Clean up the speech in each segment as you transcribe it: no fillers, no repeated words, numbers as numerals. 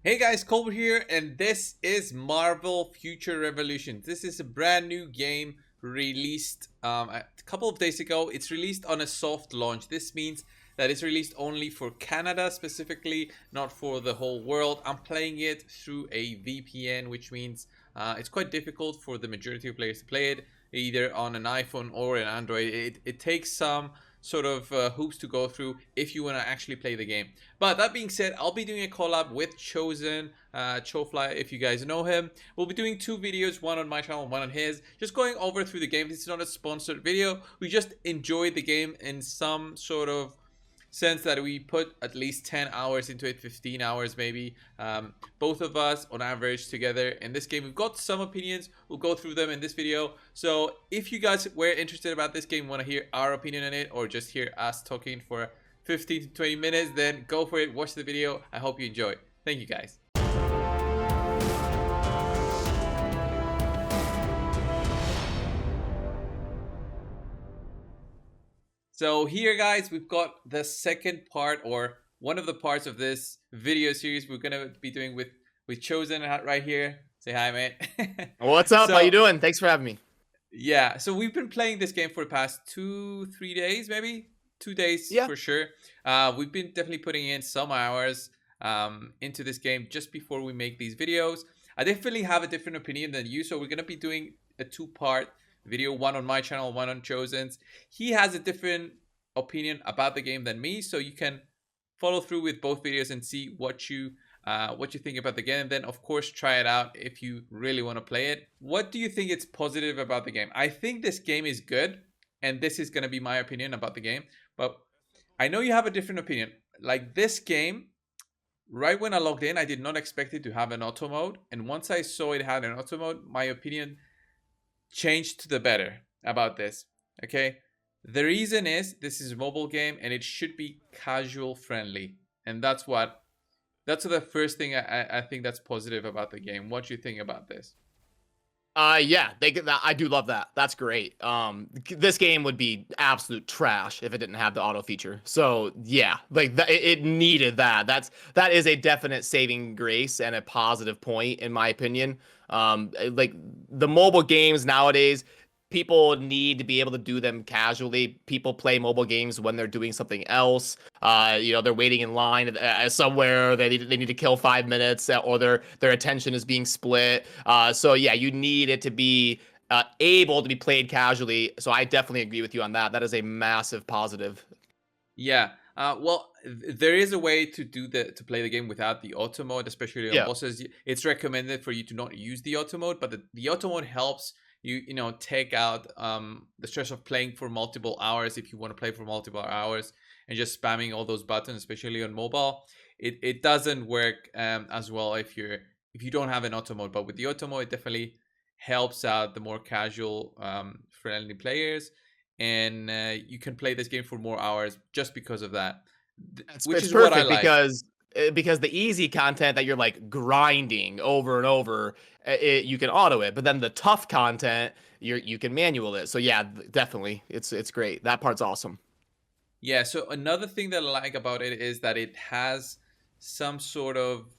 Hey guys, Colbert here, and this is Marvel Future Revolution. This is a brand new game released a couple of days ago. It's released on a soft launch. This means that it's released only for Canada specifically, not for the whole world. I'm playing it through a VPN, which means it's quite difficult for the majority of players to play it either on an iPhone or an Android. It takes some sort of hoops to go through if you want to actually play the game. But that being said, I'll be doing a collab with Chosen, Chofly, if you guys know him. We'll be doing two videos, one on my channel and one on his, just going over through the game. This is not a sponsored video. We just enjoyed the game in some sort of sense that we put at least 10 hours into it, 15 hours maybe, both of us on average together in this game. We've got some opinions, we'll go through them in this video. So if you guys were interested about this game, want to hear our opinion on it, or just hear us talking for 15 to 20 minutes, then go for it, watch the video. I hope you enjoy. Thank you guys. So here guys, we've got the second part, or one of the parts of this video series we're gonna be doing with Chosen right here. Say hi, mate. What's up? How you doing? Thanks for having me. Yeah, so we've been playing this game for the past 2-3 days, maybe 2 days Yeah. for sure. We've been definitely putting in some hours into this game just before we make these videos. I definitely have a different opinion than you, so we're gonna be doing a two-part video, one on my channel, one on Chosen's. He has a different opinion about the game than me, so you can follow through with both videos and see what you think about the game. And then of course try it out if you really want to play it. What do you think is positive about the game? I think this game is good, and this is going to be my opinion about the game, but I know you have a different opinion. Like this game, right when I logged in, I did not expect it to have an auto mode, and once I saw it had an auto mode, my opinion changed to the better about this. Okay, the reason is this is a mobile game and it should be casual friendly, and that's the first thing I think that's positive about the game. What do you think about this? Yeah, I do love that. That's great. This game would be absolute trash if it didn't have the auto feature. So yeah, like it needed that. That is a definite saving grace and a positive point in my opinion. Like the mobile games nowadays, people need to be able to do them casually. People play mobile games when they're doing something else. They're waiting in line somewhere. They need to kill 5 minutes, or their attention is being split. So yeah, you need it to be able to be played casually. So I definitely agree with you on that. That is a massive positive. Yeah. Well, there is a way to play the game without the auto mode, especially on Yeah. bosses. It's recommended for you to not use the auto mode, but the auto mode helps you take out the stress of playing for multiple hours if you want to play for multiple hours and just spamming all those buttons, especially on mobile. It doesn't work as well if you don't have an auto mode, but with the auto mode, it definitely helps out the more casual friendly players, and you can play this game for more hours just because of that, which It's is what I perfect like. because the easy content that you're like grinding over and over, you can auto it, but then the tough content you can manual it. So yeah, definitely, it's great. That part's awesome. Yeah, so another thing that I like about it is that it has some sort of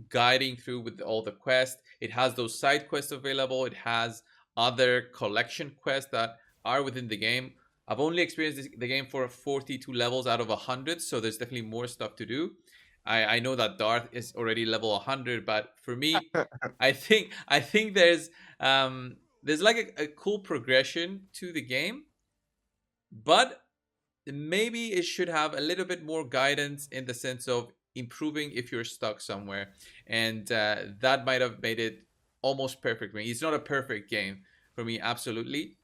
guiding through with all the quests. It has those side quests available. It has other collection quests that are within the game. I've only experienced the game for 42 levels out of 100, so there's definitely more stuff to do. I know that Darth is already level 100, but for me, I think there's like a cool progression to the game, but maybe it should have a little bit more guidance in the sense of improving if you're stuck somewhere, and that might have made it almost perfect for me. It's not a perfect game for me, absolutely,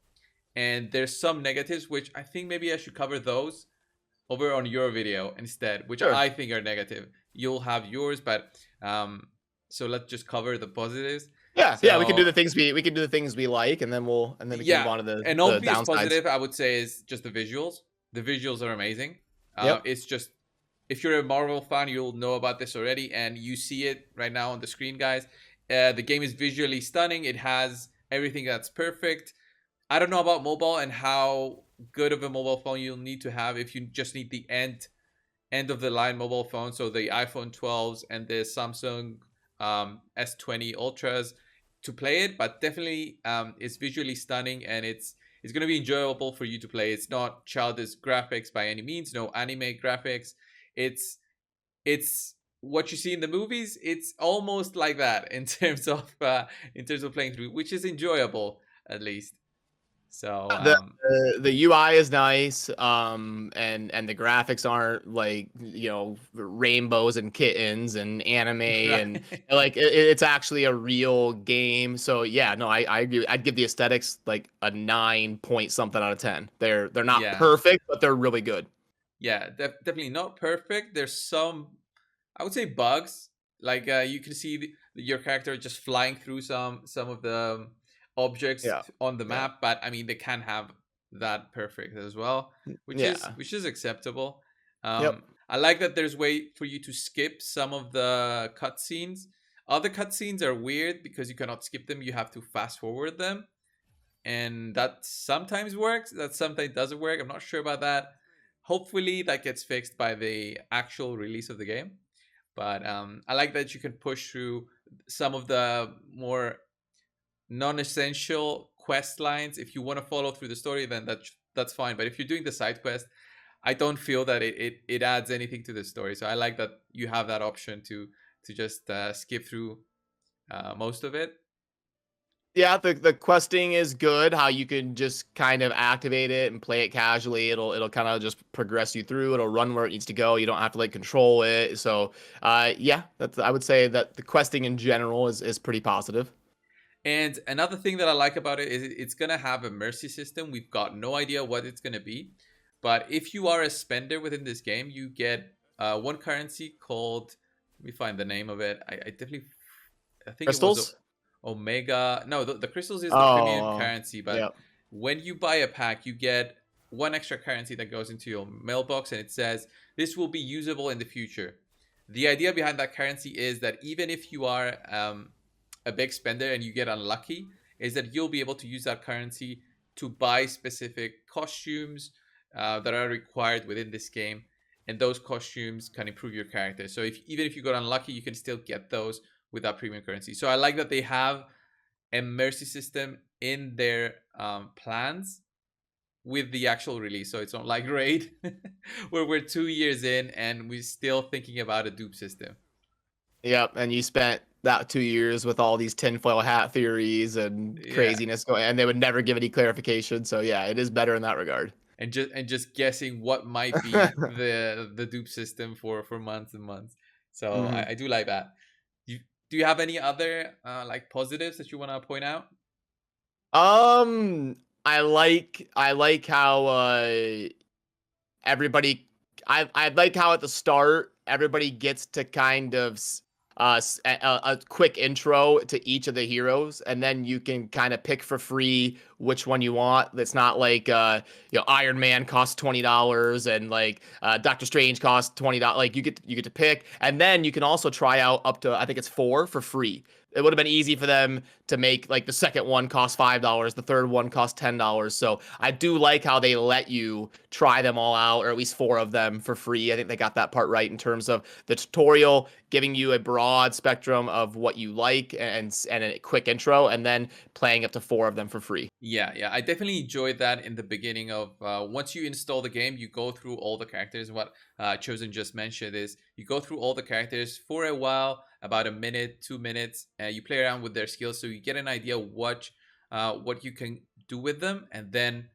and there's some negatives which I think maybe I should cover those over on your video instead, which Sure. I think are negative. You'll have yours, but so let's just cover the positives. Yeah, we can do So the things we like, and then we can move yeah, on to an the obvious downsides. positive I would say is just the visuals. The visuals are amazing. Yep. It's just, if you're a Marvel fan, you'll know about this already, and you see it right now on the screen, guys. The game is visually stunning. It has everything that's perfect. I don't know about mobile and how good of a mobile phone you'll need to have if you just need the end end of the line mobile phones, so the iPhone 12s and the Samsung S20 Ultras to play it, but definitely it's visually stunning and it's going to be enjoyable for you to play. It's not childish graphics by any means, no anime graphics. It's what you see in the movies. It's almost like that in terms of playing through, which is enjoyable at least. So The UI is nice, and the graphics aren't like, rainbows and kittens and anime, and right. like it's actually a real game. So yeah, no, I agree. I'd give the aesthetics like a 9 point something out of 10. They're not Yeah. perfect, but they're really good. Yeah, definitely not perfect. There's some, I would say, bugs. Like you can see your character just flying through some of the objects Yeah, on the yeah, map, but I mean they can have that perfect as well, yeah, which is acceptable. yep. I like that there's way for you to skip some of the cutscenes. Other cutscenes are weird because you cannot skip them. You have to fast forward them, and that sometimes works, that sometimes doesn't work. I'm not sure about that. Hopefully that gets fixed by the actual release of the game. But I like that you can push through some of the more non-essential quest lines. If you want to follow through the story, then that's fine. But if you're doing the side quest, I don't feel that it adds anything to the story. So I like that you have that option to just skip through most of it. Yeah, the questing is good. How you can just kind of activate it and play it casually. It'll kind of just progress you through. It'll run where it needs to go. You don't have to like control it. So, yeah, that's I would say that the questing in general is pretty positive. And another thing that I like about it is it's going to have a mercy system. We've got no idea what it's going to be. But if you are a spender within this game, you get one currency called, let me find the name of it. I definitely, I think it was Crystals? Omega. No, the crystals is the premium Oh, currency. But yeah. when you buy a pack, you get one extra currency that goes into your mailbox and it says, this will be usable in the future. The idea behind that currency is that even if you are a big spender and you get unlucky, is that you'll be able to use that currency to buy specific costumes that are required within this game, and those costumes can improve your character. So if even if you got unlucky, you can still get those with that premium currency. So I like that they have a mercy system in their plans with the actual release. So it's not like Raid, where we're 2 years in and we're still thinking about a dupe system. Yep, and you spent that 2 years with all these tinfoil hat theories and Yeah. craziness going, and they would never give any clarification. So yeah, it is better in that regard. And just guessing what might be the dupe system for months and months. So hmm I do like that. You, do you have any other like positives that you want to point out? Um, I like how everybody I like how at the start everybody gets to kind of a quick intro to each of the heroes, and then you can kind of pick for free which one you want. It's not like Iron Man costs $20 and like Doctor Strange costs $20. Like you get to pick, and then you can also try out up to, I think it's four for free. It would have been easy for them to make like the second one cost $5, the third one cost $10. So I do like how they let you try them all out, or at least four of them for free. I think they got that part right in terms of the tutorial, giving you a broad spectrum of what you like, and a quick intro, and then playing up to four of them for free. Yeah, yeah, I definitely enjoyed that in the beginning of once you install the game, you go through all the characters. What Chosen just mentioned is you go through all the characters for a while, about a minute, 2 minutes, and you play around with their skills, so you get an idea what you can do with them, and then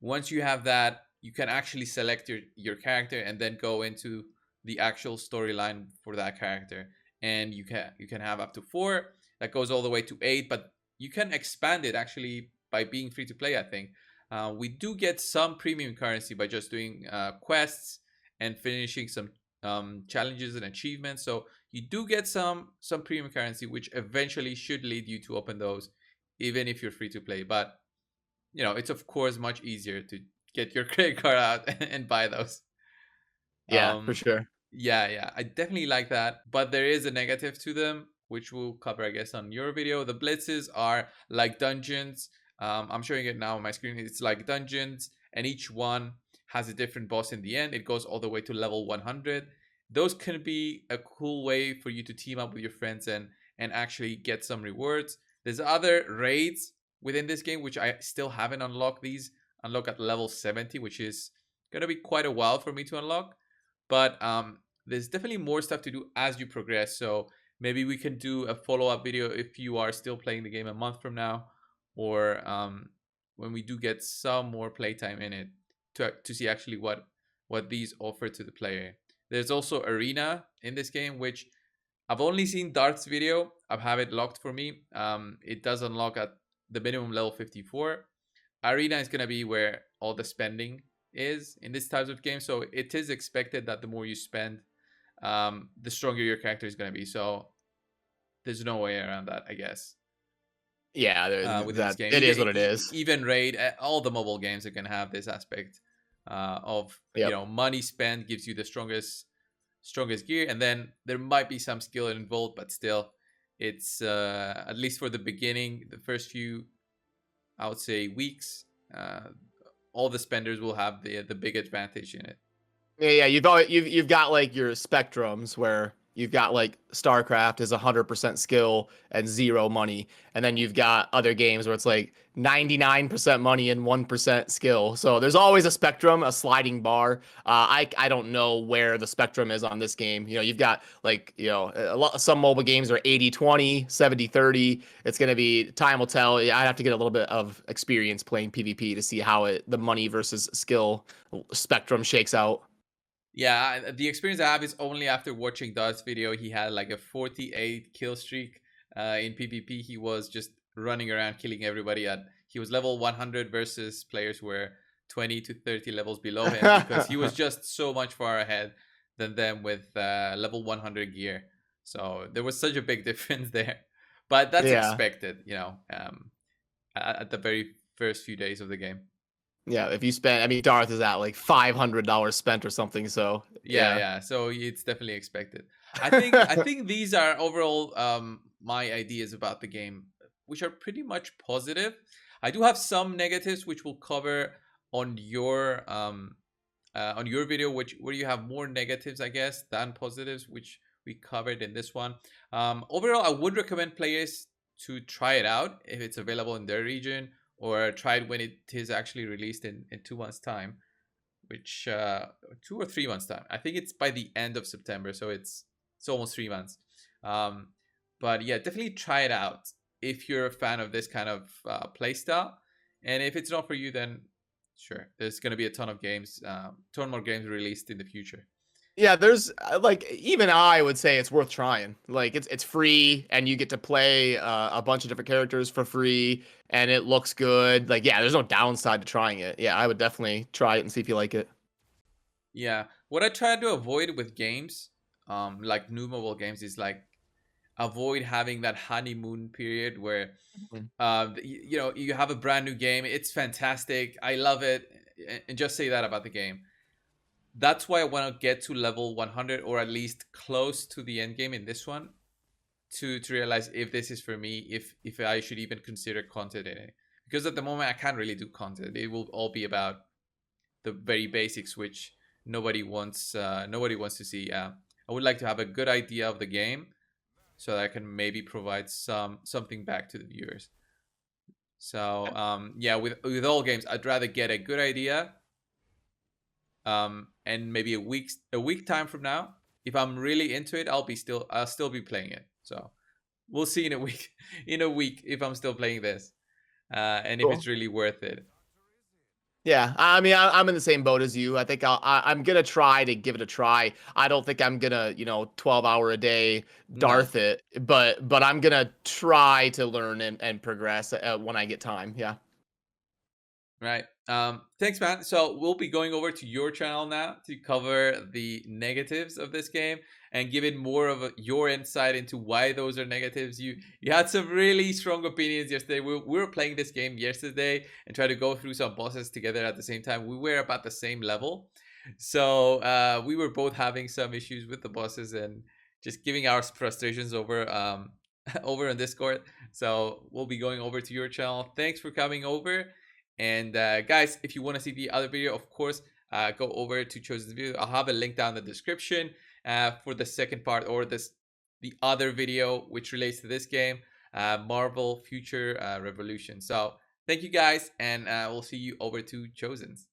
once you have that, you can actually select your character and then go into the actual storyline for that character. And you can have up to four. That goes all the way to eight, but you can expand it actually by being free to play. I think we do get some premium currency by just doing quests and finishing some challenges and achievements. So you do get some premium currency, which eventually should lead you to open those, even if you're free to play. But it's of course much easier to get your credit card out and buy those. Yeah, for Um, sure. yeah, yeah, I definitely like that. But there is a negative to them, which we'll cover, I guess, on your video. The blitzes are like dungeons. I'm showing it now on my screen. It's like dungeons, and each one has a different boss in the end. It goes all the way to level 100. Those can be a cool way for you to team up with your friends and actually get some rewards. There's other raids within this game which I still haven't unlocked. These unlock at level 70, which is gonna be quite a while for me to unlock. But there's definitely more stuff to do as you progress. So maybe we can do a follow-up video if you are still playing the game a month from now, or when we do get some more playtime in it to see actually what these offer to the player. There's also arena in this game, which I've only seen Darth's video. I've have it locked for me. It does unlock at the minimum level 54. Arena is gonna be where all the spending is in this types of games. So it is expected that the more you spend, the stronger your character is gonna be. So there's no way around that, I guess. Yeah, Within this that game, it is what it is. even Raid, all the mobile games are gonna have this aspect of Yep. money spent gives you the strongest gear, and then there might be some skill involved, but still, it's at least for the beginning, the first few, I would say, weeks, all the spenders will have the big advantage in it. Yeah, you've got like your spectrums where you've got like StarCraft is 100% skill and 0 money, and then you've got other games where it's like 99% money and 1% skill. So there's always a spectrum, a sliding bar. I don't know where the spectrum is on this game. You've got like some mobile games are 80-20, 70-30. It's gonna be time will tell. I have to get a little bit of experience playing PvP to see how the money versus skill spectrum shakes out. Yeah, the experience I have is only after watching Dot's video. He had like a 48 kill streak in PvP. He was just running around killing everybody he was level 100 versus players who were 20 to 30 levels below him because he was just so much far ahead than them with level 100 gear. So there was such a big difference there. But that's Yeah. expected, at the very first few days of the game. Yeah, if you spend, I mean, Darth is at like $500 spent or something. So Yeah, yeah. yeah. So it's definitely expected. I think these are overall my ideas about the game, which are pretty much positive. I do have some negatives which we'll cover on your video, which where you have more negatives, I guess, than positives, which we covered in this one. Overall, I would recommend players to try it out if it's available in their region, or try it when it is actually released in 2 months' time, which 2 or 3 months time. I think it's by the end of September, so it's almost 3 months. Um, but yeah, definitely try it out if you're a fan of this kind of playstyle. And if it's not for you, then sure, there's gonna be a ton more games released in the future. Yeah, there's like even I would say it's worth trying. Like it's free and you get to play a bunch of different characters for free and it looks good. Like yeah, there's no downside to trying it. Yeah, I would definitely try it and see if you like it. Yeah, what I try to avoid with games, like new mobile games, is like avoid having that honeymoon period where Mhm. you have a brand new game, it's fantastic, I love it, and just say that about the game. That's why I want to get to level 100, or at least close to the end game in this one, to realize if this is for me, if I should even consider content in it. Because at the moment I can't really do content. It will all be about the very basics, which nobody wants to see. I would like to have a good idea of the game so that I can maybe provide something back to the viewers. So yeah, with all games, I'd rather get a good idea, and maybe a week time from now, if I'm really into it, I'll still be playing it. So we'll see in a week in a week if I'm still playing this, and if Cool. it's really worth it. Yeah, I mean, I'm in the same boat as you. I think I'm gonna try to give it a try. I don't think I'm gonna, 12-hour a day No. Darth it, but I'm gonna try to learn and progress when I get time. Yeah. Right. Thanks, man. So we'll be going over to your channel now to cover the negatives of this game and give it more of your insight into why those are negatives. You had some really strong opinions yesterday. We were playing this game yesterday and tried to go through some bosses together at the same time. We were about the same level, so we were both having some issues with the bosses and just giving our frustrations over over on Discord. So we'll be going over to your channel. Thanks for coming over. And guys, if you want to see the other video, of course, go over to Chosen's video. I'll have a link down in the description for the second part, or the other video which relates to this game, Marvel Future Revolution. So thank you guys, and we'll see you over to Chosen's.